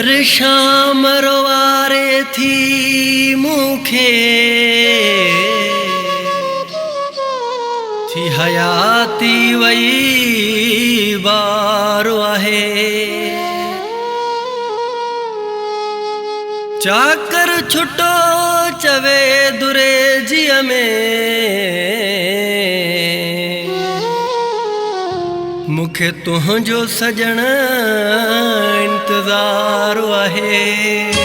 हर शाम रोवारे थी मूंखे थी हयाती वई बारो आहे चाकर छुटो चवे दुरे जिया में मुखे तुझो सजण इंतजार आहे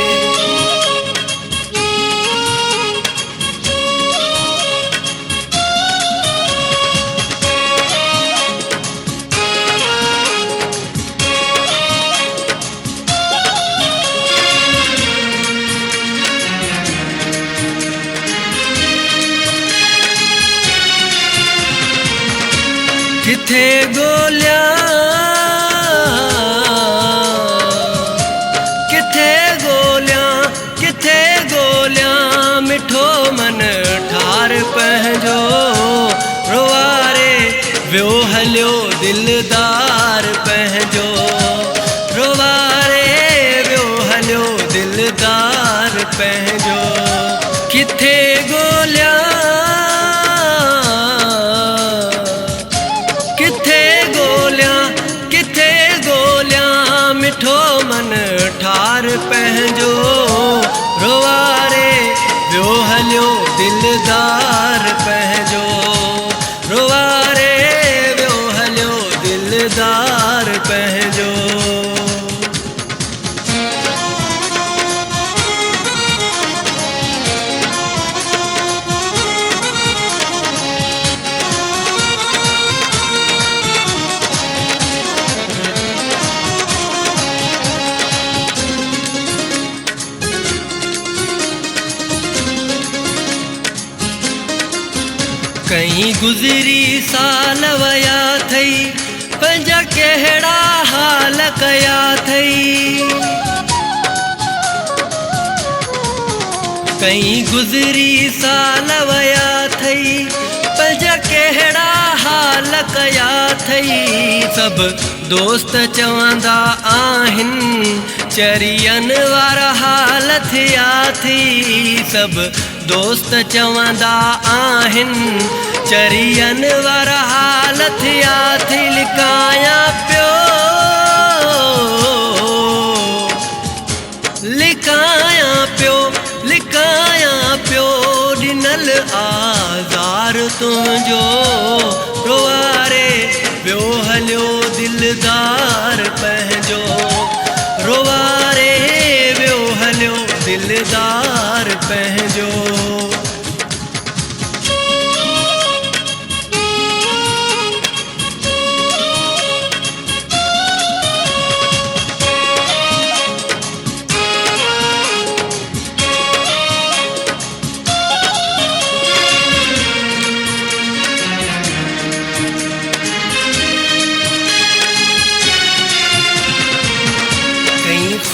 किथे गोलिया मिठो मन ठार पंहिंजो रोवारे वियो हलियो दिलदार पंहिंजो रोवारे वियो हलियो दिलदार पंहिंजो किथे गोलिया मिठो मन ठार पंहिंजो रोवारे वियो हलियो दिलदार पंहिंजो रोवारे वियो हलियो दिलदार पंहिंजो कहीं गुज़री साल वया थई पंहिंजा कहिड़ा हाल कया थई कहीं गुज़री साल वया थई पंहिंजा कहिड़ा हाल कया थई सब दोस्त चवंदा आहिनि चरियन वारा हाल थिया थी सब दोस्त चवंदा आहिनि चरियन वारा हाल थिया थी लिकाया पियो ॾिनल आज़ार तुंहिंजो रोवारे वियो हलियो दिलदार पंहिंजो रोवारे वियो हलियो दिलदार पंहिंजो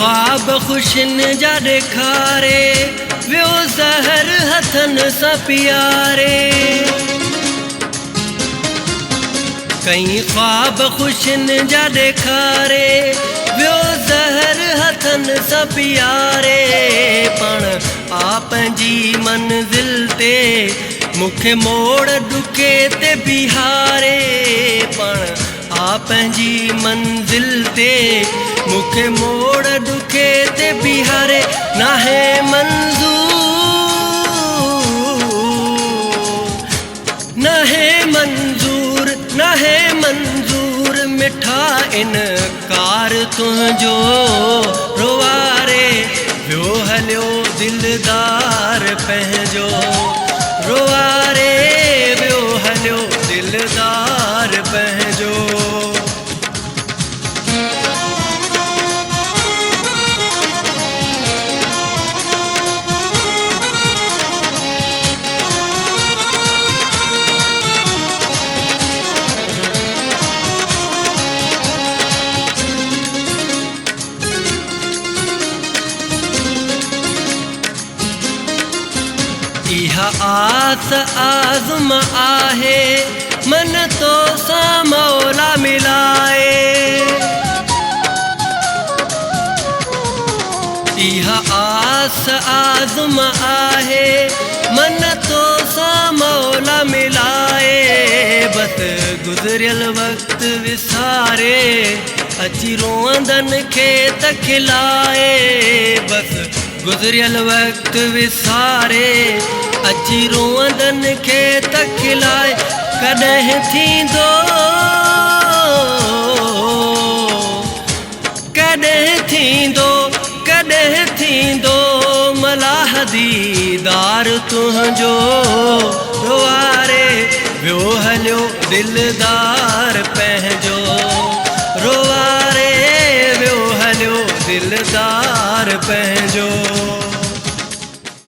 ख्वाब खुशन जा ॾेखारे वियो ज़हर हथनि सां पियारे कई ख्वाब खुशन जा ॾेखारे वियो ज़हर हथनि सां पियारे पण पंहिंजी मंज़िल ते मूंखे मोड़ ॾुके ते बिहारे पण पंहिंजी मंज़िल ते मूंखे मोड़ ॾुके ते बिहारे नाहे मंज़ूर मिठा इनकार तुंहिंजो रोवारे वियो हलियो दिलदार पंहिंजो रोवारे वियो हलियो दिलदार पंहिंजो इहा आस आज़म आहे मन तो सा मौला मिलाए इहा आस आज़म आहे मन तो सां मौला मिलाए बस गुज़रियल वक़्तु विसारे अची रोअंदनि खे त खिलाए बस गुज़रियल वक़्तु विसारे अची रोअंदनि खे त खिलाए कॾहिं थींदो कॾहिं थींदो मलाह दीदार तुंहिंजो रोआरे वियो हलियो दिलदार पंहिंजो रोआरे वियो हलियो दिलदार पंहिंजो